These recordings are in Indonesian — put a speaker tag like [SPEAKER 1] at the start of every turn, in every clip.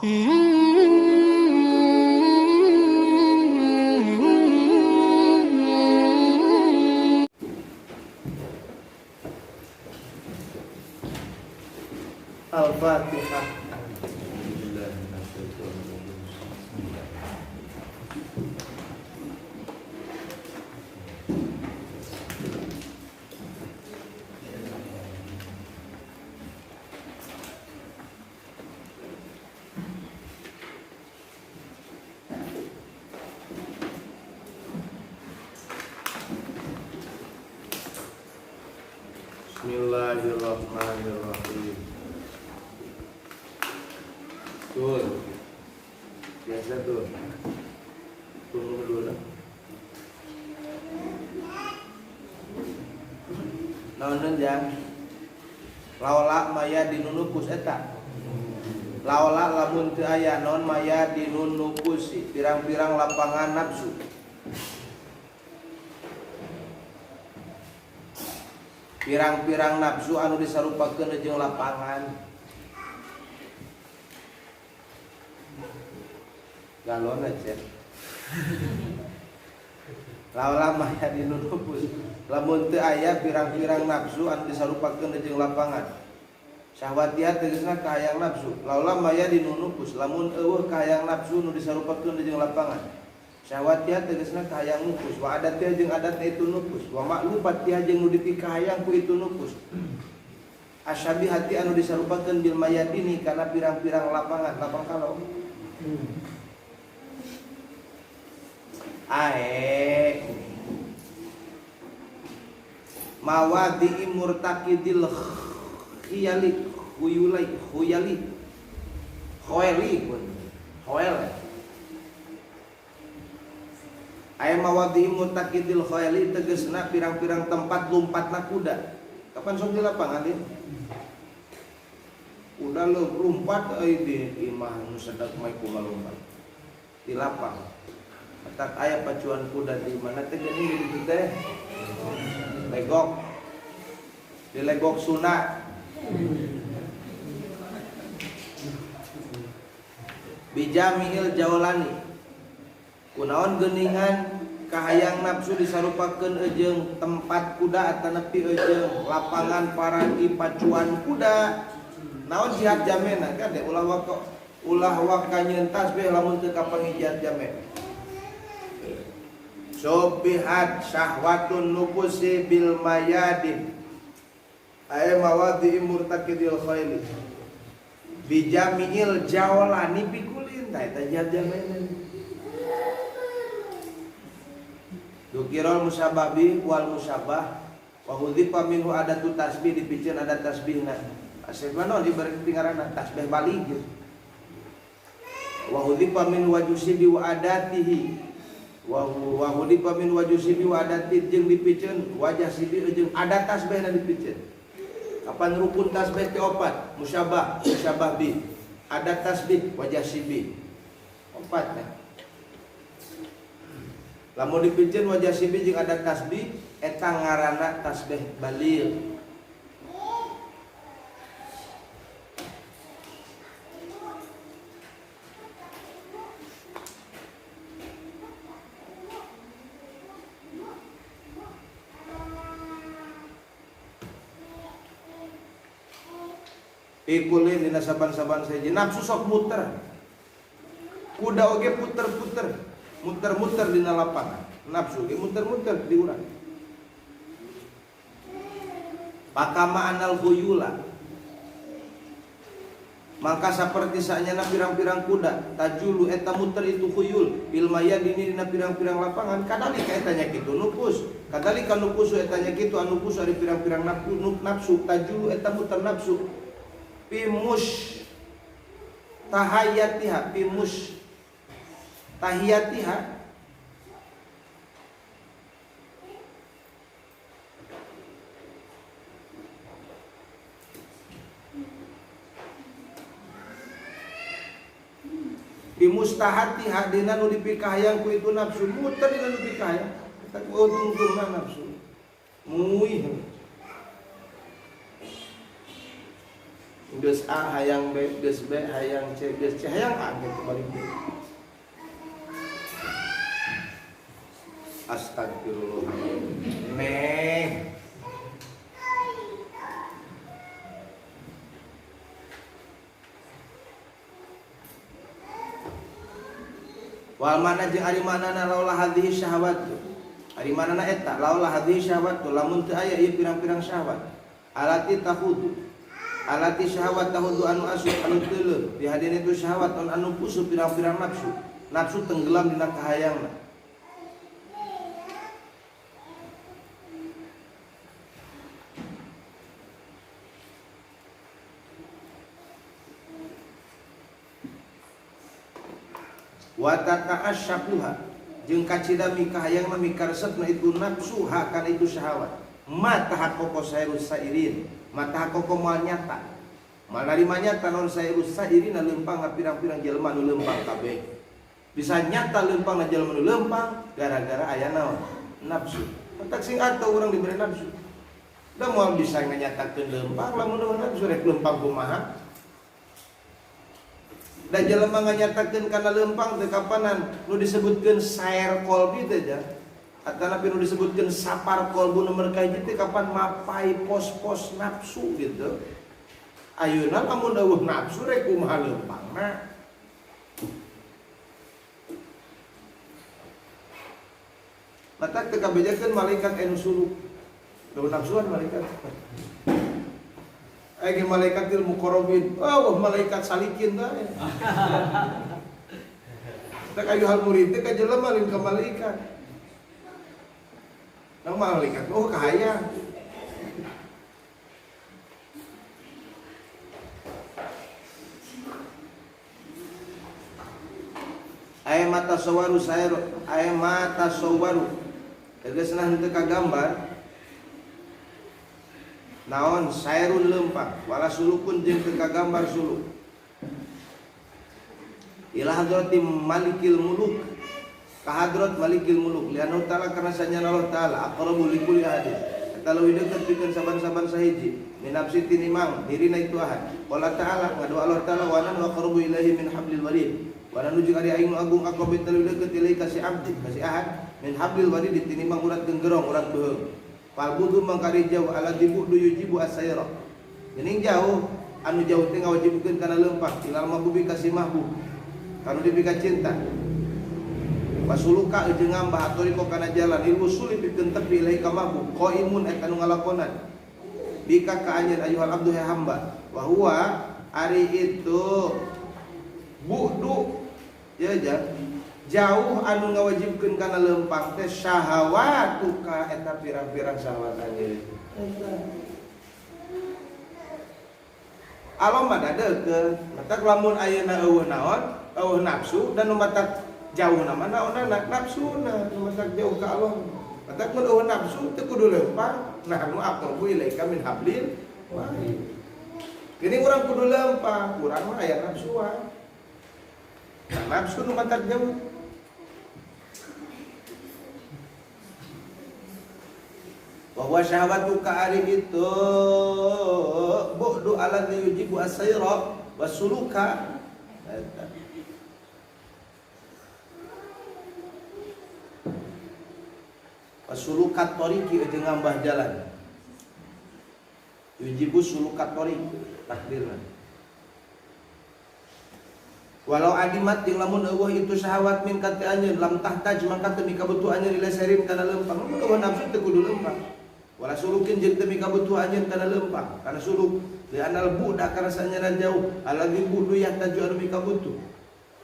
[SPEAKER 1] Al-Fatihah. Bismillahirrahmanirrahim. Tuh, biasa tuh. Tunggu dulu lah. Naonan jang. Laula maya dinunupus eta. Laula lamun teu aya naon maya dinunupus pirang-pirang lapangan nafsu. Pirang-pirang nafsu anu disarupakeun jeung lapangan. Galon aja. Laula maya dinunupus. Lamun teu aya pirang-pirang nafsu anu disarupakeun jeung lapangan. Syahwatiha tegasna kahayang nafsu. Laula maya dinunupus. Lamun eueuh kahayang nafsu nu disarupakeun jeung lapangan. Syahwatiha tegasna kahayang nupus. Wa adatiha jeung adatna itu nupus. Wa ma'lufatiha jeung nu dipikahayang ku itu nupus. Asyabihati anu disarupakeun bil mayadini kana pirang-pirang lapangan, lapang kalau. Ae mawadi murtaqidil khiyali khuyali pun khoel ae mawadi murtaqidil khuyali tegasna pirang-pirang tempat lompatna kuda. Kapan sok di lapangan ieu? Kuda lompat euy di imah nu sedek mah kumaha lompat di lapang. Tak aya pacuan kuda di mana teh geuning di teh legok di legok Sunda bijamil jawlani kunaon geuningan kahayang nafsu disarupakeun jeung tempat kuda atawa nepi jeung lapangan paragi pacuan kuda. Naon jihad jamena kade ulah waka nyeun tasbih lamun teu kapangi jihad jamen. Sobihat syahwatun nufusi bil mayadin ay mawadi murtaqidil khaili bijamiil jawlani bikulin ta eta jajamen dukirul musabbah bi wal musabbah wa hudhifa minhu adatu tasbih dipikeun ada tasbihna asal mano diberi pingaranna tasbih balik wa hudhifa min wajusibi wa adatihi wa hudipa min wajusibi wa adatit jeung dipikeun wajah sibi jeung adat tasbihna dipikeun. Kapan rukun tasbih teh opat, musyabah bi, adat tasbih wajah sibi. Opat nya. Lamun dipikeun wajah sibi jeung adat tasbih eta ngaranna tasbih baligh. Ikulin dina saban-saban saja nafsu sok muter. Kuda oge puter-puter, muter-muter dina lapangan. Nafsu ge muter-muter di urang. Pakama anal khuyula. Maka saperti saanyana pirang-pirang kuda, tajulu eta muter itu khuyul, bil mayadini dina pirang-pirang lapangan, kadalika eta nya kitu nupus. Kadalika nupusu eta nya kitu anu nupus ari pirang-pirang nafsu, tajulu eta muter nafsu. Pimus tahayatiha pimus tahiyatiha bimustahatiha dina nu dipikahayang ku itu nafsu muter dina nu dipikahayang tak untung-untung nafsu muih geus A hayang B, geus B hayang C, geus C hayang A gitu balik deui. Astagfirullah. Neng. Wal mana jeung ari manana laulah hadhihi syahwat. Ari manana eta laulah hadhihi syahwat lamun teu aya ieu pirang-pirang syahwat. Alati tahudu. Alati syahwat tahudu anu asup anu teuleum. Di hadina itu syahwat anu pusu pirang-pirang nafsu. Nafsu tenggelam dina kahayangna. Wa tata'asyaquha jeung kacidami kahayangna mikaresepna itu nafsu kana itu syahwat mata hakoko sairus sairin mata hakoko moal nyata moal narima nyata naon sairus sairin leumpang pirang-pirang jelema nu leumpang kabeh bisa nyata leumpang na jelema nu leumpang gara-gara aya naon nafsu entak sing atuh urang diberi nafsu da moal bisa nganyatakeun leumpang lamun nafsu rek leumpang kumaha. Dan jelema nganyatakeun kana leumpang teh kapanan nu disebutkeun sair kolbi teh ja atawa nu disebutkeun sapar kolbu nomor kahiji teh kapan mapai pos-pos nafsu gitu. Ayeuna lamun dawuh nafsu rek kumaha leumpangna. Mata teu kabejakeun malaikat anu suluk. Dawuh nafsuan malaikat. Agi malaikatil muqarrabin, malaikat salikin dah. Tak ayu hal murid teh ka jelema lain ka malaikat. Nang malaikat kahaya. Aya mata sawaru sair, aya mata sawaru. Tegasna henteu kagambar. Naon sairun leumpang wala sulukun jeung teu kagambar suluk ila hadrati malikil muluk ka hadrat malikil muluk lianna taala karena sanyana Allah taala aqrabu likulli ahadin eta leuwih deukeut pikeun saban-saban sahiji min nafsi tinimang dirina itu ahad qala taala ngadu Allah taala wa nanu aqrabu ilaihi min hablil warid wa nanu jeung ari aing agung aqrabu leuwih deukeut ilaihi ka si abdi ka si ahad min hablil warid tinimang urat genggerong urat beuheung. Fal budu mangkari jauh ala dibudu yujibu asaira. Geuning jauh anu jauh teh ngawajibkeun kana leumpang ilal mahbubi ka si mahbub. Kanu dipika cinta. Pasuluka jeung ngambah atoriko kana jalan ilmu sulit pikeun tepi ilahi ka mahbub. Qaimun eta nu ngalakonan. Bika ka anjeun ayuhal abdu ya hamba. Wa huwa ari itu budu ya jauh anu ngawajibkeun kana leumpang teh syahawatu ka eta pirang-pirang syahwat anjeun. Alom mah dadeukeun, matak lamun ayeuna eueuh naon? Eueuh nafsu dan nu matak jauhna mah naonana nafsuna, nu matak jauh ka Allah. Matak mun eueuh nafsu teu kudu leumpang, nah nu aqrabu ilaika min hablil warid. Gini urang kudu leumpang, urang mah aya nafsuan. Nah, nafsu nu matak jauh. Bahwa syahwatu ka ari itu bu'du alladzi yujibu as-sayra wasuluka wasulukat tariqi jeung ngambah jalan yujibu sulukat tariq takdirna walau adimat jeung lamun eueuh itu syahwat min kate anjeun lam tahtaj maka teu mikabutuh anjeun ila sarin kana leumpang eueuh nafsu teu kudu leumpang wala sulukin jeung teu mikabutuh anjeun kana leumpang kana suluk li anal bu'da kana sanyana jauh alladzi bu'du yahtaju anu mikabutuh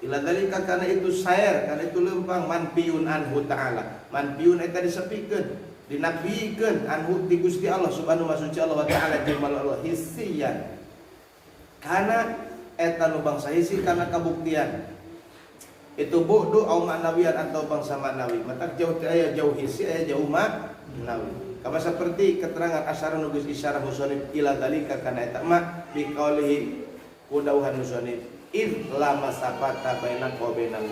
[SPEAKER 1] ila dalika kana itu sair kana itu leumpang manpiun anhu ta'ala manpiun eta disepikeun dinabikeun anhu ti Gusti Allah subhanahu wa ta'ala jamal Allah hissiyan kana eta nu bangsa hisi kana kabuktian itu bu'du au ma'nawiyan atau bangsa ma'nawi matak jauh teh aya jauh hisi aya jauh ma'nawi kama seperti keterangan asyara nu geus isyarah musannif ila dalika kana eta ma bi qaulihi kudauhan musannif id la masafata bainaka wa bainahu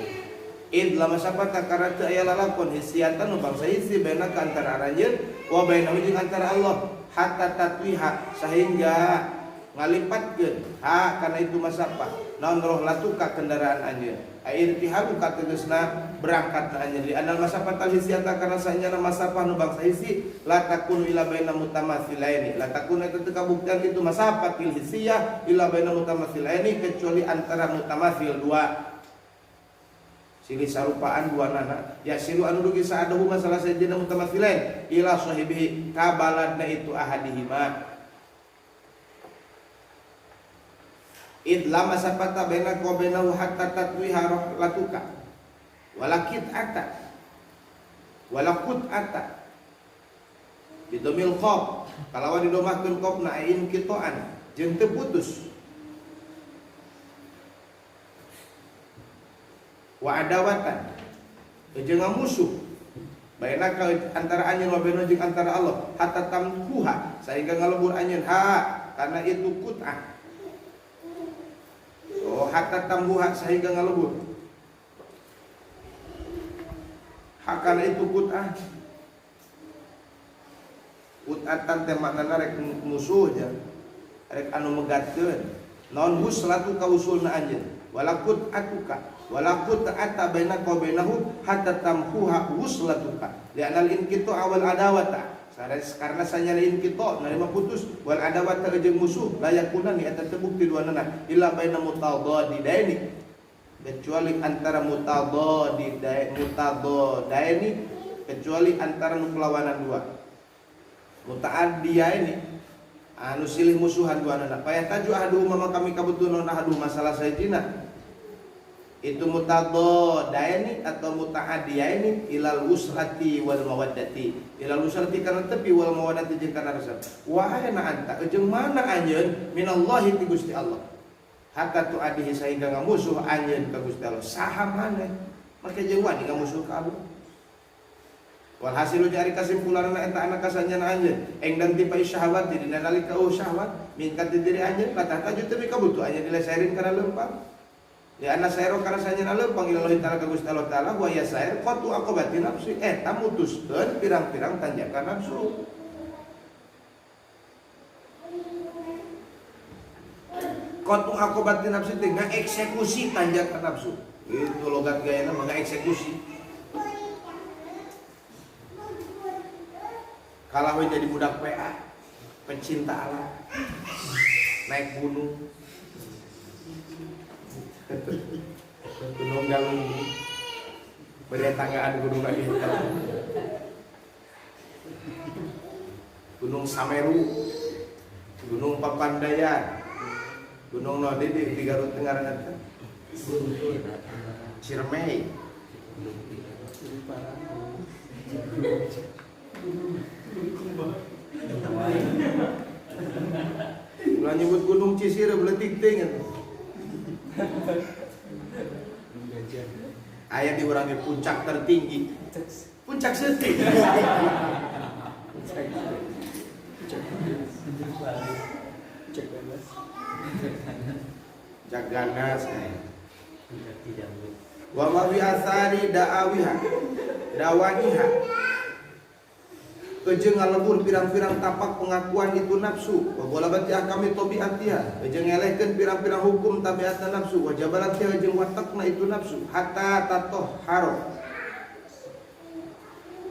[SPEAKER 1] id la masafata karena teu aya lalakon hisiatan nu bangsa hisi bainaka antara anjeun wa bainahu jeung antara Allah hatta tatwiha sehingga ngalipatkeun ha kana itu masapah naon roh latuka kendaraan anjeun air tihalu kategesna berangkat anjeun li anal masapah tal hisiata kana sanyana masapah nu bangsa hisi la takunu ila baina mutamatsilaini la takunu itu kabuktian itu masapah til hisiyah ila baina mutamatsilaini kecuali antara mutamatsil dua silih sarupaan dua nana ya silu anu dugi saadahu masalah sajina mutamatsilain ila sahibihi kabaladna itu ahadihima idlam masapata baina wa bainahu hatta tatwiha latuka walakit ata walakut ata bidomil qaf kalawan didomahkeun qafna ain kitoan jeung teu putus wa adawatan jeung musuh baina antara anjeun wa baina jeung antara Allah hatta tamkuha sehingga ngalebur anjeun ha karena itu qut'ah hatta tambuha sehingga ngalebur hakana itu qut'ah qut'atan teh maknana rek musuh ja rek anu megatkeun naon huslatu ka usulna anjeun walakut atuka walakut ata bainaka wa bainahu hatta tamhuha huslatuka li'anal inkitu awal adawata karena sanyana inkito narima putus wal adawat jeung musuh layakuna ni eta terbukti duanana illa baina mutadadidaini kecuali antara mutadadidaini kecuali antara nu kelawanan dua mutaaddiyaini anu silih musuhan duanana paya taju ahadu mama kami kabutuh naon ahadu masalah sajina itu mutadadaini atau mutaaddiyaini ilal usrati wal mawaddati ilal usrati kana tepi wal mawaddati jeung kana resep wa ana anta jeung mana anjeun minallahi ti Gusti Allah hatta tu adihi sehingga ngamusuh anjeun ka Gusti Allah saha maneh make jeung wani ngamusuh ka Allah walhasilu jari kesimpulanna eta anak kasanjana anjeun engdan tipai syahwat dina nalika syahwat mingkat di diri anjeun latah taju teu kabutuh anjeun dileserin kana leumpang ya anak saero karena sanyana leumpang ilahi taala ka Gusti Allah taala wa ya saer qatu aqobati nafsi eta mutuskeun pirang-pirang tanjakan nafsu qatu aqobati nafsi teh ngaeksekusi tanjakan nafsu itu logat gayana mah ngaeksekusi kalau jadi budak PA pencinta alam naik gunung gunung Galunggung berdatangan gunung lagi gunung Sameru gunung Papandayan gunung Node di Garut Tengah nanti Ciremai ulah nyebut gunung Cisire beletik ting ayat diurangi puncak tertinggi puncak seting Jaganas wa ma bi asari da'awiha dawaniha Ejeng ngalebur pirang-pirang tapak pengakuan itu nafsu wa bolabati ahkami tabiatiha ejeng ngelehkeun pirang-pirang hukum tabiatna nafsu wa jabalatiha ejeng watakna itu nafsu hatta tatahharo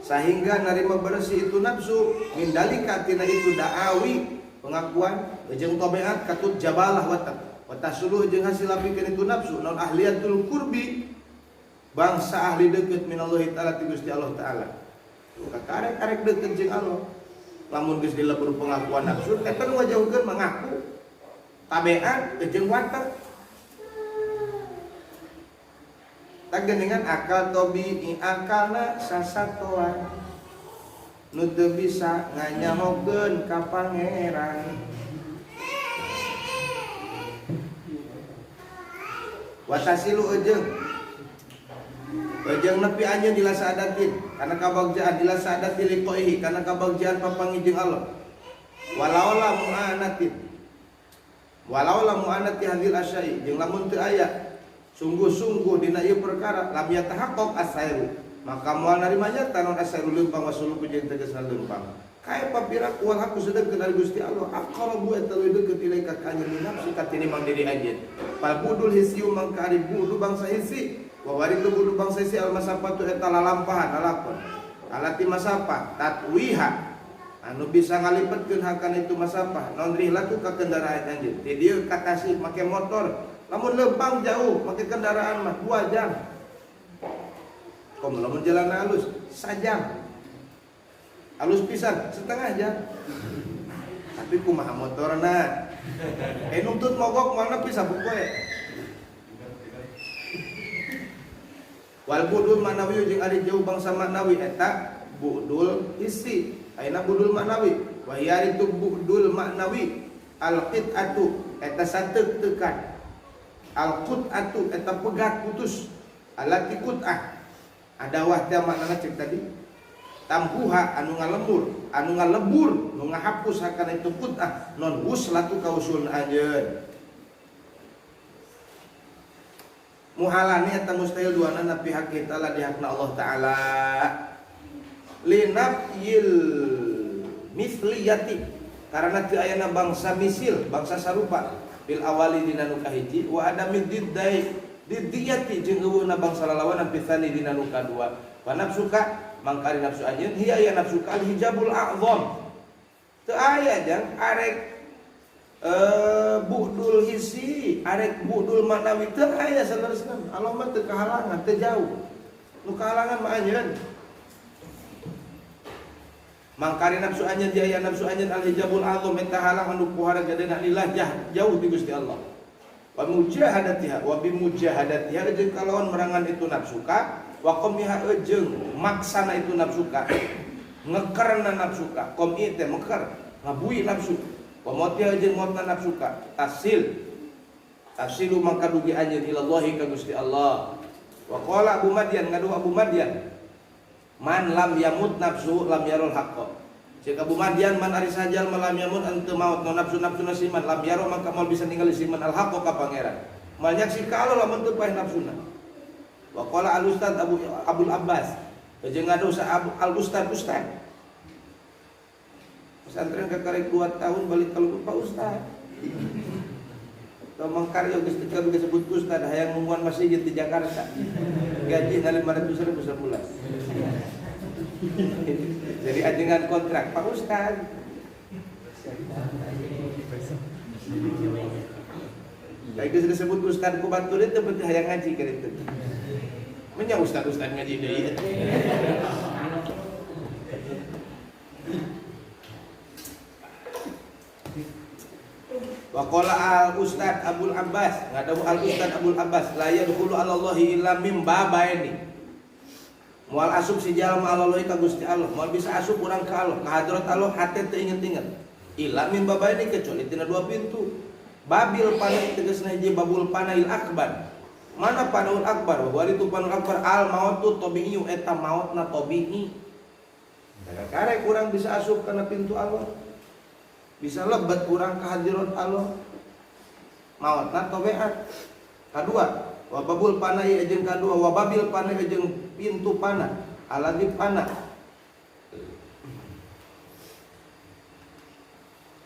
[SPEAKER 1] sehingga narima bersih itu nafsu min dalika tina itu da'awi pengakuan ejeng tabiat katut jabalah watak wa tasuluh ejeng hasil apikeun itu nafsu naon ahliyatul qurbi bangsa ahli deukeut minallahi taala ti Gusti Allah taala karek deukeut jeung Allah lamun geus dilebur pengakuan nafsu eta nu ngajauhkeun mengaku tabeat jeung watak tageningan akal tobi akalna sasatoan nu teu bisa nganyahokeun ka pangeran watasilu ejeng nepi anjeun dilasadatin karena kabagjaan dilasadatin liqaihi karena kabagjaan papangih jeung Allah walaula mu'anati hadil asyai jeung lamun teu aya sungguh-sungguh dina ieu perkara lam yatahaqqaq asairu maka moal narima nyata naon asairu leumpang wasuluku jeung tegasna leumpang Kae papira kual aku sedang kenal Gusti Allah. Aqrabu eta leuwih deukeut ilaika ka anjeun nafsi katini mang diri anjeun. Fal budul hisiu mangka ari budu bangsa hisi. Wa waridu budu bangsa hisi al masafatu eta lalampahan lalakon. Alati masafah tatwiha anu bisa ngalipetkeun hakan itu masafah. Naon rihlatu ka kendaraan anjeun. Ti dieu ka Tasik make motor. Lamun leumpang jauh make kendaraan mah 2 jam. Kom lamun jalan halus sajam. Halus pisan setengah jam. Tapi kumaha motorna? Nuntut mogok mana bisa bukoe. Wal budul manawi jeung ari jauh bangsa manawi eta budul isi. Ayeuna budul manawi. Wa hiya itu budul maknawi. Al qit'atu eta sateuk teukan. Al qut'atu eta pegat putus. Alati qut'ah. Adawah teh maknana cek tadi. Tambuha anu ngalebur nu ngahapus hakana itu qut'ah non wuslatu kausul anjeun. Muhalani eta mustahil duana pihak kita lah dihakna Allah taala. Linafyil misliyati karena teu ayana bangsa misil, bangsa sarupa bil awali dina nu kahiji wa adamid diddiyati jeung eueuna bangsa lalawanan pisani dina nu kadua. Wa nafsuka mangkari nafsu anjeun hiya ya nafsu kal hijabul a'zam. Teu aya jang arek budul hisi, arek budul manawi teu aya saneusna. Allah mah teu kahalangan, teu jauh. Nu kahalangan mah anjeun. Mangkari nafsu anjeun dia aya nafsu anjeun al hijabul a'zam eta halang anu pohara gadena lillah jauh ti Gusti Allah. Wa mujahadatiha wa bi mujahadatiha jeung kalawan merangan itu nafsuka wa qamiha jeung maksana itu nafsuka ngekerna nafsuka qami teh meker ngabui nafsu wa matiha jeung mautna nafsuka tafsilu mangka dugi anjeun ilallahi ka Gusti Allah. Wa qala Abu Madyan ngadu Abu Madyan man lam yamut nafsu lam yarul haqqa. Cek Abu Madyan man ari sajal malam yamut ante maut no nafsu-nafsu nasiman lam yaro maka mal bisa ningali siman al haqqa ka pangeran. Mal nyaksi ka Allah lamun teu paeh nafsuna. Wa qala al ustad Abul Abbas jeung ngadu sa al ustad pesantren kakarek 2 tahun balik kalau Pak Ustad. Tong mangkaryo geus teu disebut ustad hayang ngumuan masjid di Jakarta. Gaji 500.000 sebulan. Jadi ajengan kontrak Pak Ustad. Baik disebut ustad ku batur itu berarti hayang ngaji ka ditu. Menya ustad-ustad ngaji deui. Wa qala al ustad Abul Abbas, ngadawu al ustad Abul Abbas, la yadkhulu alallahi illa mim babaini. Moal asup si jalma Allah ka Gusti Allah, moal bisa asup urang ka Allah, ka hadrat Allah hate teu inget-inget. Illa mim babaini kecuali tina 2 pintu. Babil panai tegasna hiji babul panail akbar. Mana panaul akbar? Wa itu panaul akbar al mautu tabi'i eta mautna tabi'i. Karek urang bisa asup kana pintu Allah. Bisa lebet urang ka hadirat Allah. Mautna tabiat. Kadua, wa babul panai jeung kadua wa babil panai jeung pintu panah. Aladi panah.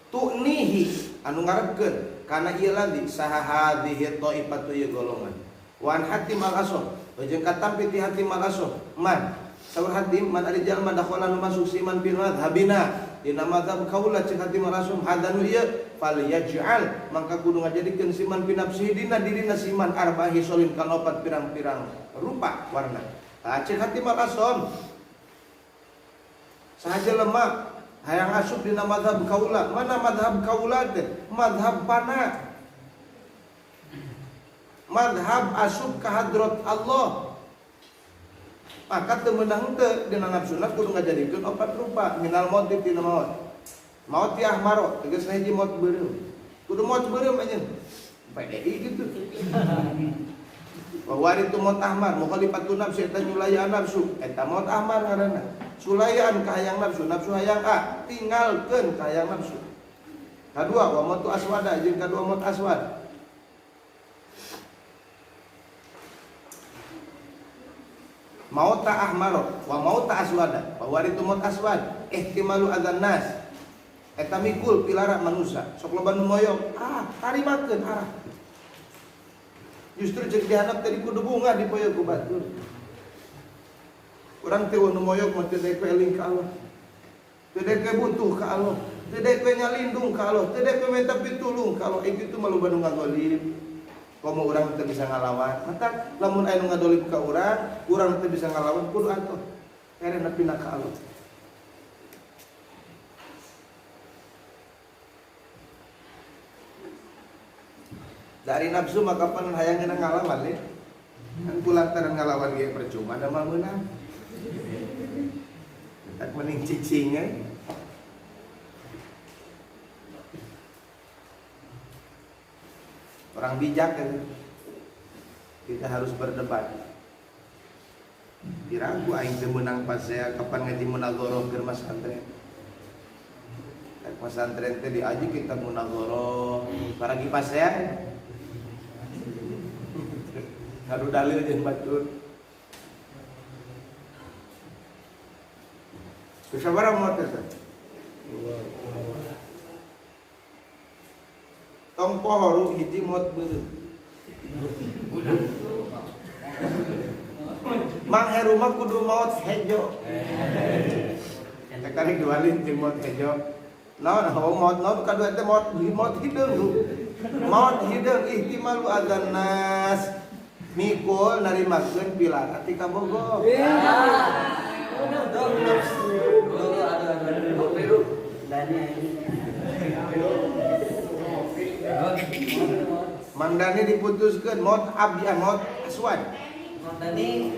[SPEAKER 1] Tu'nihi anu ngarepkeun kana ieu ladi saha hadhihi taifatu ieu golongan. Wan hatim al-asr jeung katampi ti hatim al-asr man saur hatim man ari jalma dakhala nu masuk siman bil madhabina dina madzhab kaula cek hatim al-asr hadanu ieu fal yaj'al mangka kudu ngajadikeun siman bi nafsihi dina dirina siman arbahi solin kana 4 pirang-pirang rupa warna. Cek hatim al-asr sahaja lemah hayang asup dina madzhab kaula. Mana madzhab kaula teh? Madzhab pana. Madhab asup ka hadrat Allah. Maka teu meunang teu dina nafsuna kudu ngajadikeun 4 rupa minal maut tina maut. Maut ti ahmaro tegasna hiji maut beureum. Kudu maut beureum anjeun. PDI gitu. Wa waritu maut ahmar mukhalifatu nafsi eta nyulayan nafsu eta maut ahmar ngaranna. Sulayan ka hayang nafsu, nafsu hayang tinggalkeun ka hayang nafsu. Kadua wa mautu aswada jeung kadua maut aswad. Mauta ahmaro wa mauta aswada wa waritu maut aswad ihtimalu adzan nas. Eta mikul pilara manusia. Sok loba nu moyong, tarimakeun arah. Justru cek dihanap tadi kudu bunga dipoyong ku batur. Urang teh nu moyong mah teu dek eling ka Allah. Teu dek butuh ka Allah. Teu dek nyalindung ka Allah. Teu dek minta pitulung ka Allah. Kitu mah loba nu ngagolim. Komo urang teu bisa ngalawan. Mata lamun aya nu ngadolim ka urang teu bisa ngalawan kudu atuh. Karena pindah ke Allah. Dari nafsu maka pan hayang kena ngalawan le. Kan kulantaran ngalawan ge percuma da mah meunang. Tak mending cicing. Orang bijak kan. Kita harus berdebat. Diragu aing teu meunang pas saya kapan ngaji munagoro keur masantren. Ka masantren teh diaji kita munagoro, paragi pas saya. Haru dalil jeung batur. Kusabaraha moal teh. Tong poho hiji mot beuleuh. Mang heruma kudu maot hejo. Eta kali dualin jeung maot hejo. Naon maot kadua teh maot hideung. Maot hideung ihtimalu adzan nas. Mikul narimakeun pilara ti kabogoh. Mandani diputuskeun maot abdi maot aswad. Mandani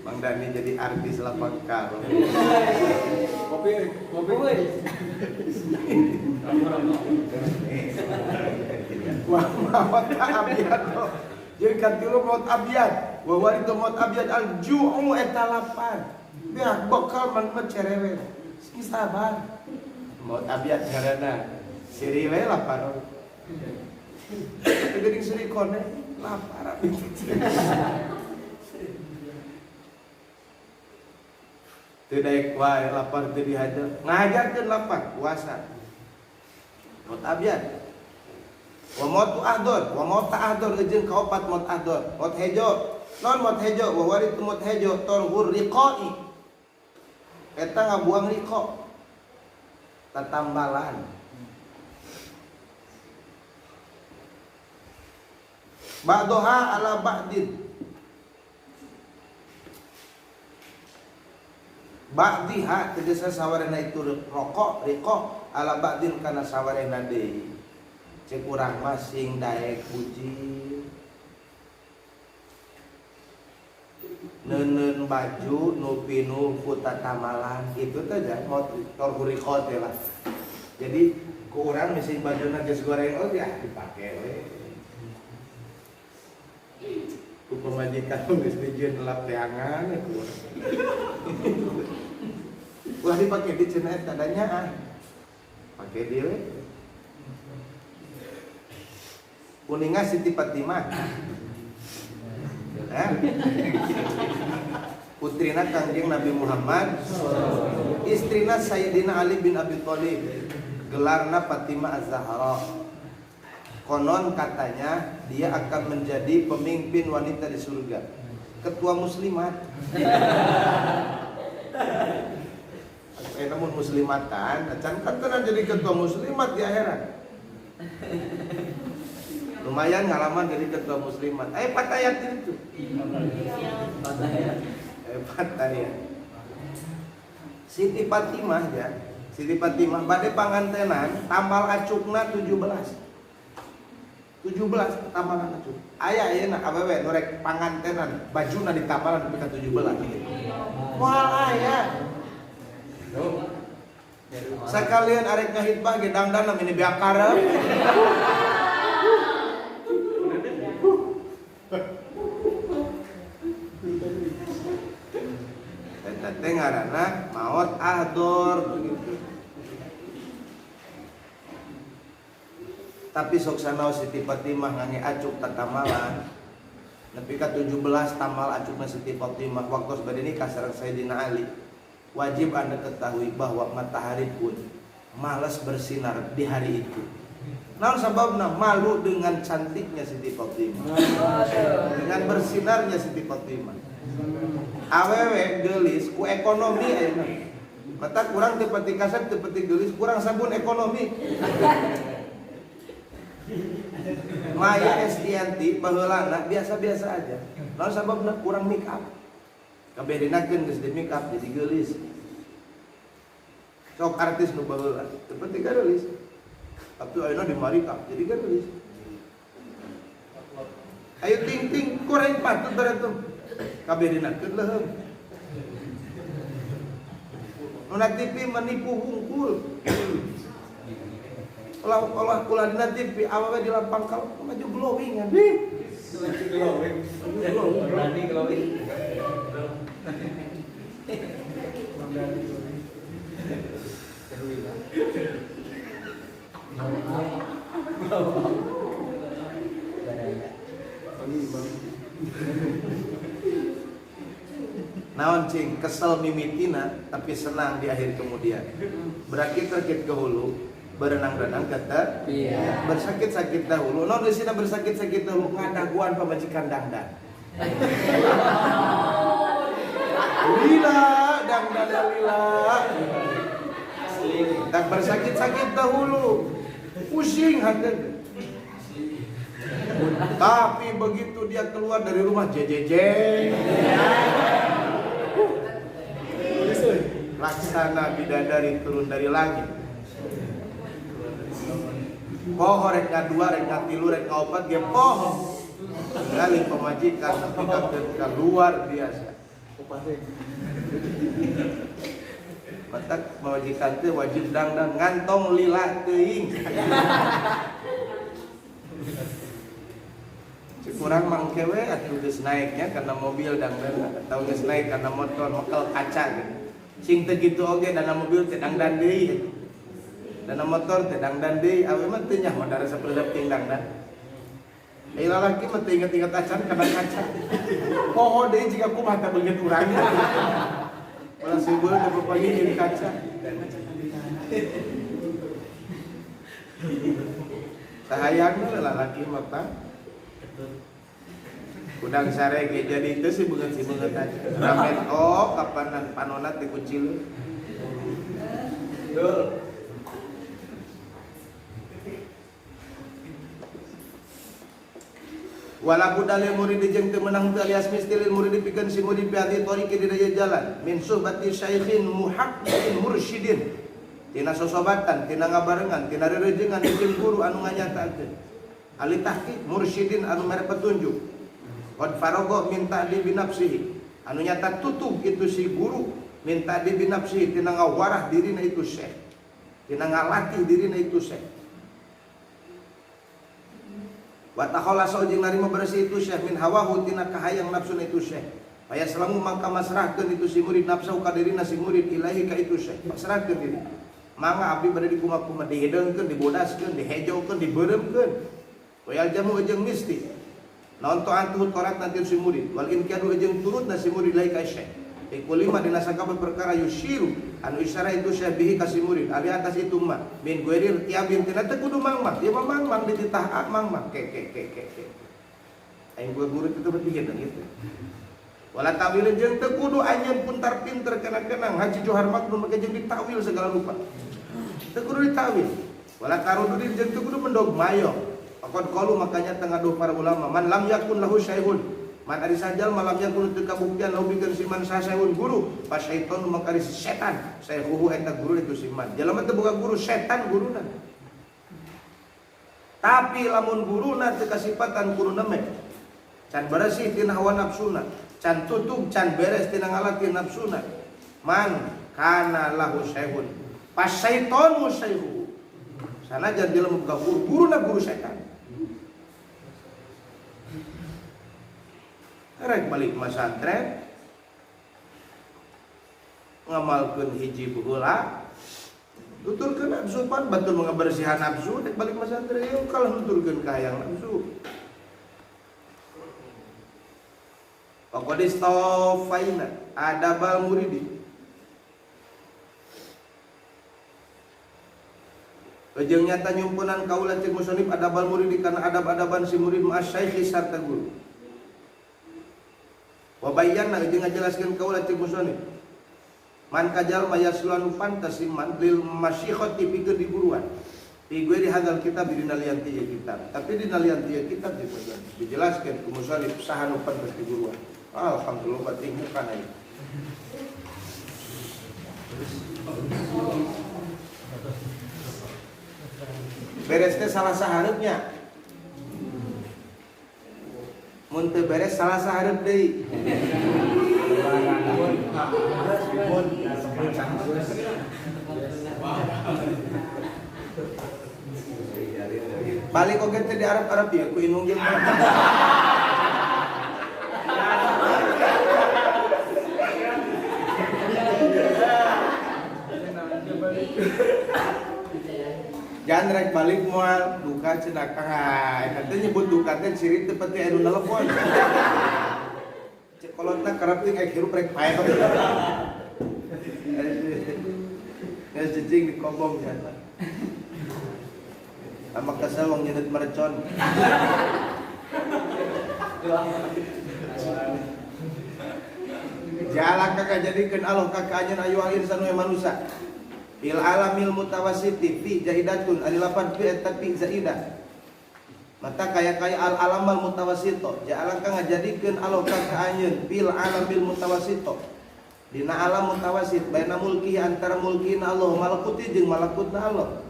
[SPEAKER 1] Bang Dani jadi artis lapak karo. Kopi. Wah, maot abiyat. Jeung katilu maot abiyat. Wa waritu maot abiyat al-ju'u eta lapar. Biar bekal man cerewet. Sing sabar. Maot abiyat ngaranna. Siriwe lapar. Geuning sirikone lapar. Teu daek wae lapar teu dihajar. Ngajarkeun lapar puasa. Maot abiyat. Wa maut ahdor, wa maut ta'ahdor jeung kaopat maut ahdor. Maut hejo. Non maut hejo wa waritu maut hejo torhur riqai. Eta ngabuang riqa. Tatambalan. Ba'doha ala ba'din. Ba'diha tegesa sawarena itu rokok, riqo ala ba'din kana sawarena deui. Cek urang mah sing daek puji. Neuneun baju nu pinuh ku tatamalan itu teh jan motor riqo teh lah. Jadi ku urang misi bajuna geus goreng ya dipake we. Ku pamajikan geus dijieun lap teangan ku. Ulah dipake di cenah eta tadanya pake deui. Kuninga Siti Fatimah. Putrina Kangjeng Nabi Muhammad, istrina Sayyidina Ali bin Abi Thalib. Gelarna Fatimah Az-Zahra. Konon katanya dia akan menjadi pemimpin wanita di surga. Ketua muslimat. Namun muslimatan, can kan jadi ketua muslimat di akhirat. Lumayan ngalaman jadi ketua muslimat. Patayat itu. Patayat. Siti Fatimah ya. Siti Fatimah bade pangantenan tambal acukna 17 tambalan acuk. Aya ayeuna awewe nu rek pangantenan bajuna ditambalan pika 17. Moal aya. Sakalian arek ngahitbah ge dangdang namina biakara. Eta teh ngaranna maot ahdor begitu. Tapi sok sanaos Siti Fatimah ngange acuk tatamalan. nepi ka 17 tamal acukna Siti Fatimah waktu sebagai nikah sareng Sayyidina Ali. Wajib Anda ketahui bahwa matahari pun malas bersinar di hari itu. Namun sebabnya malu dengan cantiknya Siti Fatimah, dengan bersinarnya Siti Fatimah. Awewe gelis ku ekonomi ayeuna. Mata kurang teu pati kasep teu pati gelis, kurang sabun ekonomi. Maya Estianti baheulana biasa-biasa aja. Namun sababna kurang make up. Kabedinakeun geus di make up jadi geulis. Sok artis nu baheula, teu pati geulis. Tapi ayeuna di make up jadi geulis. Ayo ting-ting kurang patut baratung. Kabedinakeun leuheum. Nu TV menipu hungkul. Kalau dina TV awewe di lapang kal maju glowing kan. Glowing. Berani glowing. Naon cing kesel mimitina tapi senang di akhir kemudian. Berakit rakit ke hulu. Berenang-renang kata bersakit-sakit dahulu. Non di sini bersakit-sakit dahulu ngadaguan pemajikan dangdan. Lila dangdan lila. Tak bersakit-sakit dahulu. Pusing hati. Tapi begitu dia keluar dari rumah jejejeng. Laksana bidadari turun dari langit. Poho rek ngadua, rek ngatilu, rek ngaopat ge poho. Kali pemajikan kita luar biasa. Matak pemajikan teh wajib dangdang ngantong lila teuing. Kurang mangkewe atuh geus naiknya karena mobil dangdang atau geus naik karena motor mokel kaca gitu. Sing teu kitu oge dana mobil teh dangdan deui. Dana motor teh dangdan deui awewe mah teu nya modal sapeuleup ting dangdan. Ai lalaki mah teu inget-inget acan kana kaca. Poho deui jika kumaha teh beungeut urang. Malah sibeul teh bepagi di kaca. Sahayangna lalaki mah tah. Udang sarege jadi teu si beungeut aja. Ramen kapanan panonat di kucil. Betul. Wala budalil murid jeung teu meunang teu alias mistilil murid pikeun si murid biati tariqi di daya jalan min suhbati syaikhin muhaqqiqin mursyidin tina sosobatan tina ngabarengan tina rerejengan jeung guru anu nganyatakeun ali tahqiq mursyidin anu mere petunjuk qad farago min ta'dibi nafsihi anu nyata tutup itu si guru min ta'dibi nafsihi tina ngawarah dirina itu syekh tina ngalatih dirina itu syekh wa takhalasa jeung narima bersih itu syekh min hawahu tina kahayang nafsuna itu syekh paya selamu mangka masrahkeun itu si murid nafsu ka dirina si murid ilahi ka itu syekh masrahkeun diri mangga abdi bade dikumaha-kumaha dihedengkeun dibodaskeun dihejokeun dibeuremkeun wayal jamu jeung misti naon to antuh torat nanti si murid wal inkiadu jeung turutna si murid ilahi ka syekh ikulima dina sakabeh perkara yusyiru anu isyarah itu syekh bihi ka si murid ali atas itu mah min guerir tiabin tina teu kudu mangmang ieu mah mangmang dititah mangmang ke aing guru itu berpikir gitu wala tawil jeung teu kudu anjeun puntar pinter kenang-kenang haji johar maknun make jeung ditawil segala rupa teu kudu ditawil wala tarududin jeung teu kudu mendog mayong pokon qalu makanya tengah doh para ulama man lam yakun lahu syaihun man ari sajal malamnya kudu teu kabuktian lalu pikeun si man sasaeun guru pas syaiton mangkari setan sayhuhu eta guru itu si man jalema teu boga guru setan guruna tapi lamun guruna teu kasipatan guruna meh can bersih tina hawa nafsuna can tutup can beres tina ngalati nafsuna man kana lahu syaihun pas syaiton syaihu sanajan jalema boga guruna guru setan. Rek balik masantren ngamalkeun hiji baheula tuturkeun nafsu pan batur ngabersihan nafsu rek balik masantren yeuh kalah nuturkeun ka hayang nafsu qad istafaina adabal muridi. Jeung nyata nyumpunan kaula cek musannif adabal muridi kana adab-adaban si murid ma'asyaikh sarta guru. Wa bayyana jeung ngajelaskeun kaula cek musannif man kajal mayaslanu pantas iman lil masyikhati pikeun diguruan. Di gue di hadal kitab dina lian tieu kitab. Tapi dina lian tieu kitab dijelaskeun ku musannif saha nu pantas diguruan. Alhamdulillah bating kana ieu. Beres teh salah sahareupnya. Mun teu beres salah sahareup deui. Balik oge teh di Arab-Arab ya ku inung jeung. Jangan rek balik moal duka cenah kaha. Eta nyebut duka teh ciri teu pati anu nelpon. Cek kolotna karep teh kayak hirup rek pae. Geus cicing di kobong cenah. Ama kesel wong nyedet merecon. Jalak kakak jadikeun Allah kakak anjeun ayu insan we manusia. Il alamil mutawassiti fi zaidatun alilapan fi tapi zaidah. Mata kaya al alamal mutawassito ja'alan kang ngajadikeun Allah kakak anjeun fil alamil mutawassito. Dina alam mutawassit baina mulki antara mulkina Allah malakuti jeung malakutna Allah.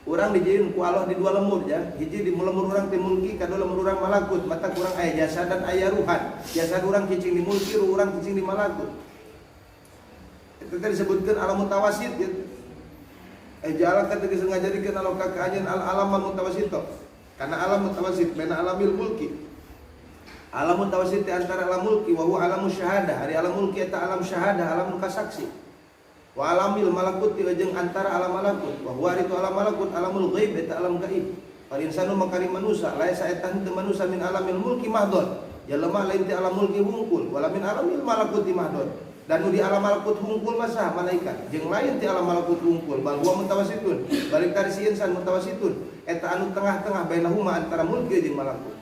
[SPEAKER 1] Urang dijieun ku Allah di dua lemur ya. Hiji di lemur urang teh mulki, kadua lemur urang malakut. Mata kurang aya jasad dan aya ruhan. Jasad urang cicing di mulki, ruh urang cicing di malakut. Itu tadi disebutkeun alam mutawassit gitu. Ja'ala kata geus ngajadikeun Allah ka anjeun al alaman mutawassito. Karena alam mutawassit baina alamil mulki. Alam mutawassit antara alam mulki wa huwa alamus syahadah. Ari alam mulki eta alam syahadah, alam kasaksi. Wa alamil malakut jeung antara alam malakut. Wa huwa itu alam malakut alamul ghaib eta alam gaib. Fal insanu makari manusia lain saetan teu manusia min alamil mulki mahdon. Jalema lain ti alam mulki hungkul, wala min alamil malakut mahdon. Dan di alam malakut hungkul masa malaikat. Jeung lain ti alam malakut hungkul, bal huwa mutawassitun. Balik dari si insan mutawassitun eta anu tengah-tengah bainahuma antara mulki jeung malakut.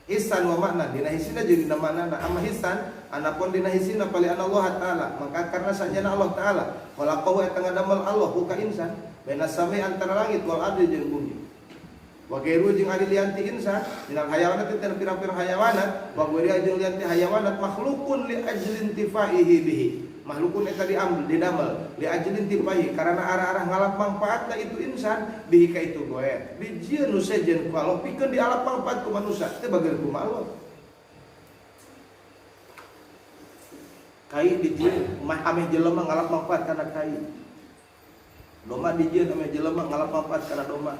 [SPEAKER 1] Hisan wa makna dina hisina jeung dina maknana amma hisan anapun dina hisina pali Allah taala maka karena sajana Allah taala walaqahu eta ngadamel Allah ka insan baina sami antara langit wal ardi jeung bumi wa gairu jeung ari lianti insan dina hayawanat teh pirang-pirang hayawanat wa gairu jeung lianti hayawanat makhlukun li ajlin tifaihi bihi makhlukun eta diambil didamel li ajlin tifaihi karena arah-arah ngalap manfaatna itu insan bihi ka itu goer dijieun nu sejen ku Allah pikeun di alap manfaat ku manusia teh bageun ku Allah kai dijieun ameh jelema ngalap manfaat kana kai domba dijieun ameh jelema ngalap manfaat kana domba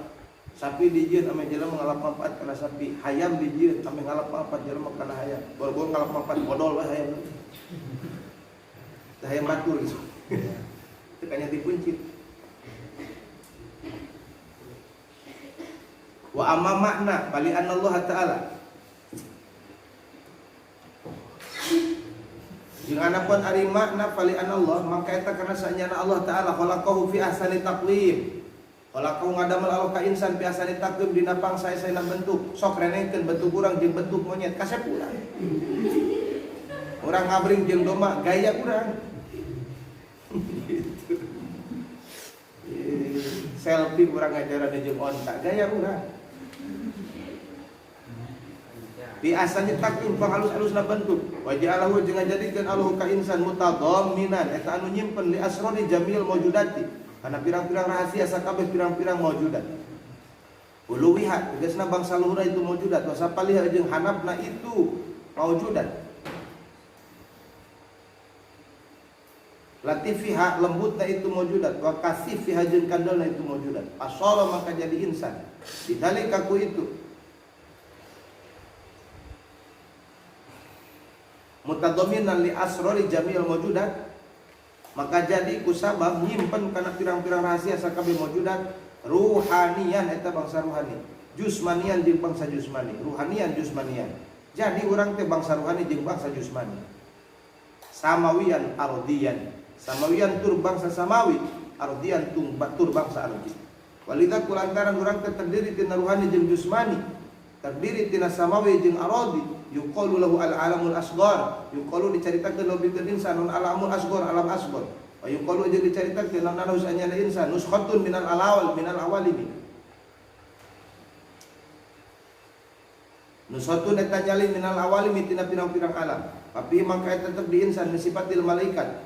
[SPEAKER 1] sapi dijieun ameh jelema ngalap manfaat kana sapi hayam dijieun ameh ngalap manfaat jelema kana hayam bor-bor ngalap manfaat bodol we hayam hayam batur gitu itu kanya dipuncit wa amma makna bali anna Allah taala jeung anapun ari makna bali anna Allah maka eta kana sanyana Allah taala khalaqahu fi ahsani taqwim khalaqahu ngadamel Allah ka insan fi ahsani taqwim dina pangsae-saena bentuk sok renengkeun bentuk urang jeung bentuk monyet kasep urang urang ngabring jeung domba gaya urang selfie urang ngajaran jeung onta gaya urang biasanya takim halus-halusna bentuk waja'alahu jeung ngajadikeun Allah ka insan mutadamminan eta anu nyimpen li asrori jamil maujudati kana pirang-pirang rahasia sakabeh pirang-pirang maujudat uluwihat tegasna bangsa luhurna itu maujudat wasapaliha jeung hanapna itu maujudat latifiha lembutna itu maujudat wa kasifiha jeung kandalna itu maujudat asala maka jadi insan didalika ku itu mutadamminan li asrori jamil maujudat maka jadi ku sabab nyimpen kana pirang-pirang rahasia sakabeh maujudat ruhanian eta bangsa ruhani jusmanian jeung bangsa jusmani ruhanian jusmanian Jadi orang teh bangsa rohani jeung bangsa jusmani. Samawiyan ardiyan. Samawiyan tur bangsa samawi, ardiyan tur bangsa ardi. Walidha kulantaran orang teh terdiri tina rohani jeung jusmani, terdiri tina samawi jeung ardi. Yuqalu lahu al-alamul asghar. Yuqalu dicaritakeun lobikeun insan non alamul asghar, alam asghar. Wa yuqalu jeung dicaritakeun naon usahanya insan nuskhatun minal awalimi. Nusatun eta nyalin minal awali mitina pirang-pirang alam. Tapi maka eta tetep di insan sifatil malaikat.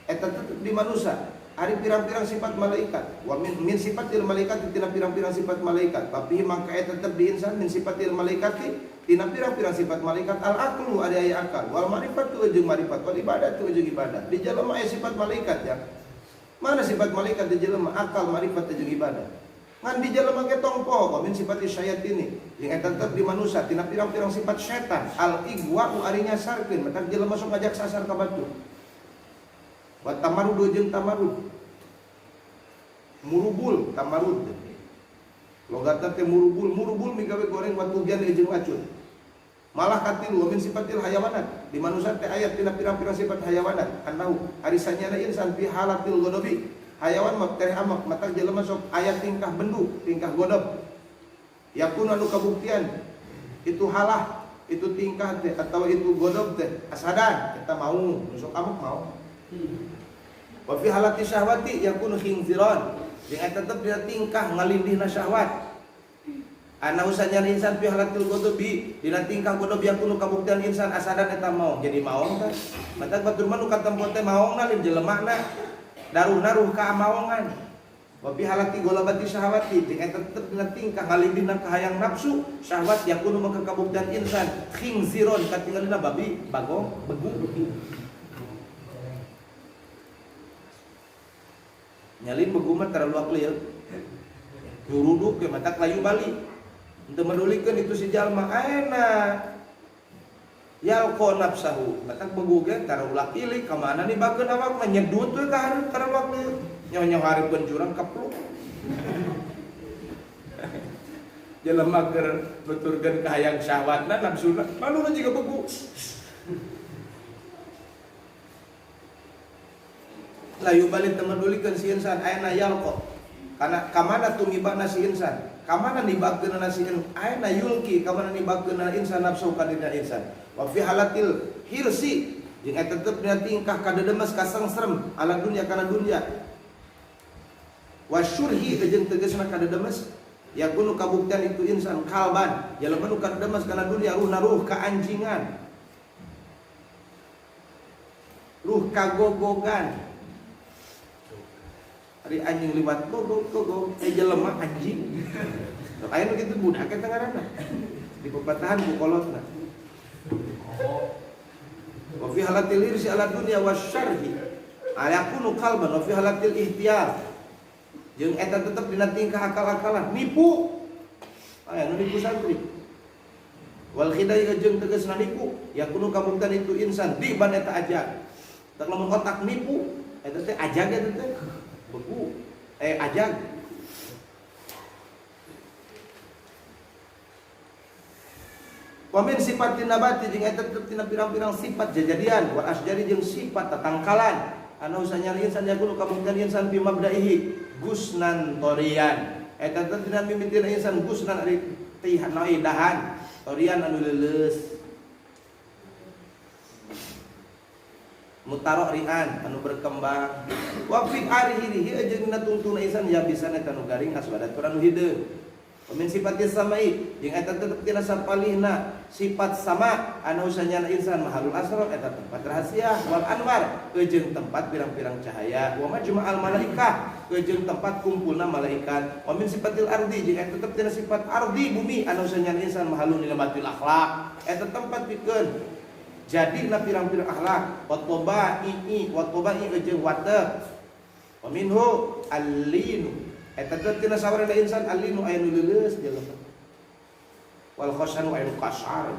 [SPEAKER 1] Eta tetep di manusia. Ari pirang-pirang sifat malaikat. Wa min sifatil malaikat tina pirang-pirang sifat malaikat. Tapi maka eta tetep di insan min sifatil malaikat tina pirang-pirang sifat malaikat. Al aqlu ari aya akal. Wal marifat tu jeung marifat. Wal ibadah tu jeung ibadah. Di jelema aya sifat malaikat ya. Mana sifat malaikat di jelema? Akal, marifat jeung ibadah. Ngan di jelema ge tongpo min sifati syayatini jeung eta tetep di manusia tina pirang-pirang sifat setan al igwa ari nyasarkeun matak jelema sok ngajak sasar ka batu wa tamarud jeung tamarud murubul tamarud logatna teh murubul migawe goreng watu gian jeung wacun malah katilu min sifatil hayawanat di manusia teh aya tina pirang-pirang sifat hayawanat annahu ari sanyana insan fi halatil ghadabi hayawan mah tereh amak mata jelema sok aya tingkah bendu, tingkah godop. Yakun anu kabuktian itu halah, itu tingkah teh atau itu godop teh asadan kita mau, sok amak mau. Wa fi halati syahwati yakun khinziran. Jeung eta tetep dina tingkah ngalindihna syahwat. Ana usahnya insan fi halatil godobi dina tingkah godop yakun kabuktian insan asadan eta mau. Jadi maong teh. Mata batur mah nu katempo teh maongna lim jelemana. Daruh-daruh ka amaongan. Wa fi halati golabati syahwati jeung eta tetep dina tingkah ngalindihna kahayang nafsu syahwat yakunu maka kabuktian insan khinziron katingalina babi bagong begu. Nyalin begu mah terlalu aklil. Duruduk ke mata layu bali. Henteu medulikeun itu si jalma ayeuna yalqo nafsahu matak begu ge tarulah pilih ka mana nibakeun awak mah nyedut we ka hareup tarawak we nyawa hareupeun jurang kapluk jelema keur nuturkeun kahayang syahwatna nafsuna manuna jiga begu layu balik temen dulikeun si insan ayeuna yalqo kana kamana tumibana si insan kamana nibakeun si insan ayeuna yulki kamana nibakeun insan nafsu ka dina insan wa fi halatil hirsi jeung eta tetep dina tingkah kadedemes kasengsrem ala dunya kana dunya wa syurhi jeung tegasna kadedemes yakunu kabuktian itu insan kalban jalema nu kadedemes kana dunya ruh kaanjingan ruh kagogogan ari anjing liwat gogo jelema anjing aya nu kitu budak eta ngaranna di pepatahan ku kolotna wa fi halatil irsi ala dunya wasyarhi ayakunu qalban wa fi halatil ihtiyar jeung eta tetep dina tingkah akal-akalan nipu aya nu nipu santri wal khidai jeung tegasna nipu yakunu kabuktian itu insan di ban eta ajag tak lamun otak nipu eta teh ajag eta teh beku ajag wa min sifatin nabati jeung eta tetep tina pirang-pirang sifat jajadian wal asjari jeung sifat tatangkalan anu usahnya insan yakunu kabuktian insan fi mabdaihi gusnan torian eta tetep tina mimitina insan gusnan ari tihan dahan torian anu leuleus mutarok rian anu berkembang wa fi arihi jeung natungtuna insan ya bisa eta nu garing aswadat anu hideung min sifatis samai jeung eta tetep tina sapalihna sifat sama anu usahnya insan mahalul asrar eta tempat rahasia wal anwar jeung tempat pirang-pirang cahaya wa majma'al malaikah jeung tempat kumpulna malaikat wa min sifatil ardi jeung eta tetep tina sifat ardi bumi anu usahnya insan mahalul nimatil akhlak eta tempat pikeun jadina pirang-pirang akhlak wa tobai jeung watek wa minhu allinu eta teh tina sawarna insan alinu aya nu leuleus jelema wal khasanu aya nu kasar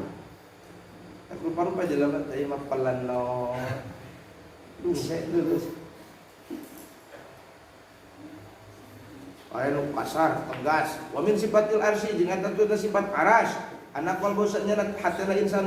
[SPEAKER 1] aku parupa jelema teh mah pelanno duh saya leuleus aya nu kasar tegas wa min sifatil arsy jeung eta teh sifat aras anak wal bosannya hatena insan